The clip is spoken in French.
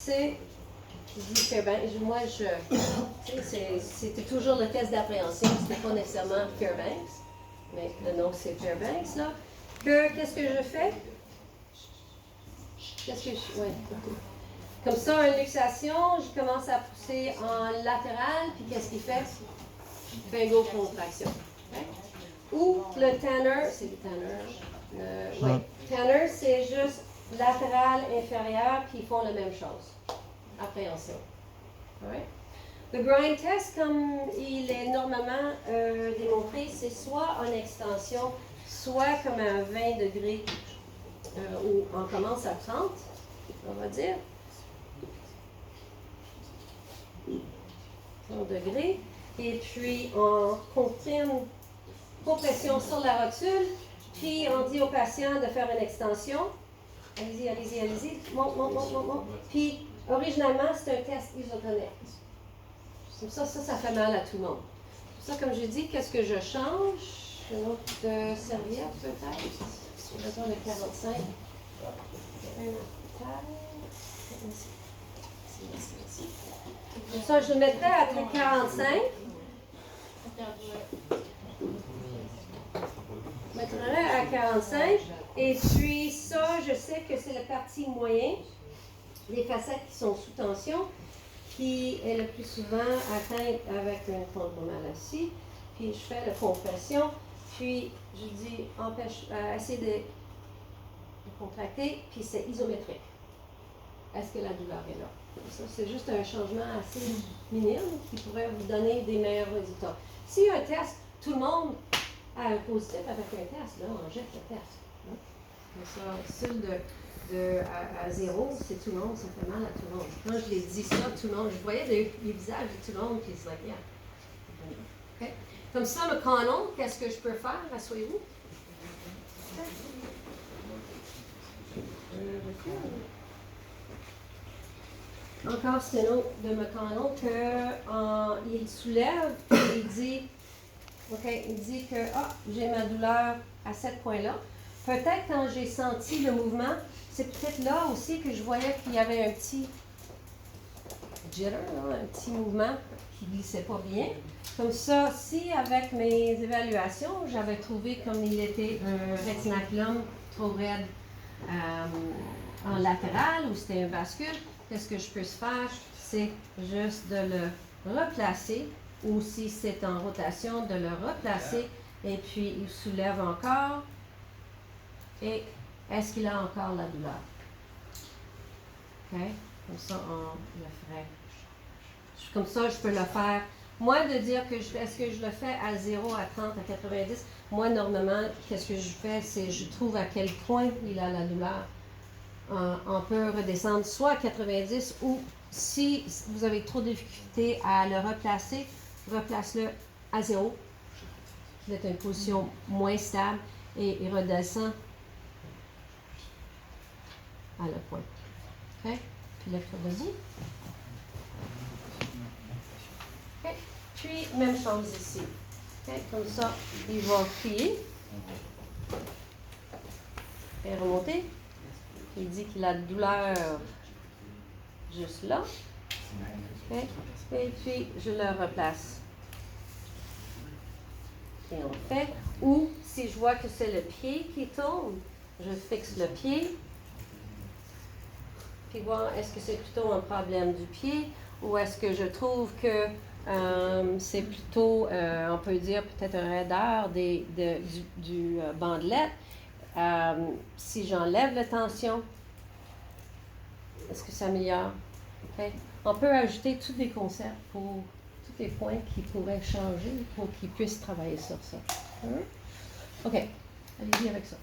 c'est, je dis Fairbanks, moi c'était toujours le test d'appréhension, c'était pas nécessairement Fairbanks, mais le nom c'est Fairbanks là. Qu'est-ce que je fais? Ouais. Comme ça, une luxation, je commence à pousser en latéral, puis qu'est-ce qu'il fait? Bingo contraction. Okay? Ou le tanner, c'est le tanner. Oui, tanner, c'est juste latéral, inférieur, puis ils font la même chose. Appréhension. Right? Le grind test, comme il est normalement démontré, c'est soit en extension, soit comme à 20 degrés, où on commence à 30, on va dire. 30 degrés. Et puis, on comprime compression sur la rotule. Puis, on dit au patient de faire une extension. Allez-y, allez-y, allez-y. Monte, monte, monte, monte, monte. Puis, originalement, c'est un test isotonique. Comme ça fait mal à tout le monde. Pour ça, comme je dis, qu'est-ce que je change? Une autre serviette, peut-être. J'ai besoin de 45. Ça, je le mettrais à 45. Je mettrais à 45. Et puis ça, je sais que c'est la partie moyenne des facettes qui sont sous tension, qui est le plus souvent atteinte avec une chondromalacie. Puis je fais la compression. Puis je dis, essayer de contracter, puis c'est isométrique. Est-ce que la douleur est là? Ça, c'est juste un changement assez minime qui pourrait vous donner des meilleurs résultats. S'il y a un test, tout le monde a un positif avec un test, là, on jette le test. Hein? Ça, celui à 0, c'est tout le monde, ça fait mal à tout le monde. Quand je l'ai dit ça, tout le monde, je voyais les visages de tout le monde qui se like, yeah. Okay? Comme ça, le canon, qu'est-ce que je peux faire? Asseyez-vous. Encore, c'est un autre de McConnell qu'il soulève et il dit que j'ai ma douleur à ce point-là. Peut-être quand j'ai senti le mouvement, c'est peut-être là aussi que je voyais qu'il y avait un petit jitter, un petit mouvement qui ne glissait pas bien. Comme ça, si avec mes évaluations, j'avais trouvé comme il était un rétinaculum trop raide en latéral ou c'était un bascule, qu'est-ce que je peux faire? C'est juste de le replacer, ou si c'est en rotation, de le replacer, et puis il soulève encore. Et est-ce qu'il a encore la douleur? OK? Comme ça, on le ferait. Comme ça, je peux le faire. Moi, de dire que est-ce que je le fais à 0, à 30, à 90, moi, normalement, qu'est-ce que je fais? C'est je trouve à quel point il a la douleur. On peut redescendre soit à 90 ou si vous avez trop de difficulté à le replacer, replace-le à 0. Vous êtes dans une position moins stable et il redescend à le point. OK? Puis lève-toi debout. OK? Puis, même chose ici. OK? Comme ça, il va crier. Et remonter. Il dit qu'il a de douleur juste là. Okay. Et puis, je le replace. Et on fait. Ou, si je vois que c'est le pied qui tombe, je fixe le pied. Puis voir, est-ce que c'est plutôt un problème du pied ou est-ce que je trouve que c'est plutôt, on peut dire, peut-être un raideur du bandelette. Si j'enlève la tension, est-ce que ça améliore? Okay. On peut ajouter tous les concepts pour tous les points qui pourraient changer pour qu'ils puissent travailler sur ça. OK. Allez-y avec ça.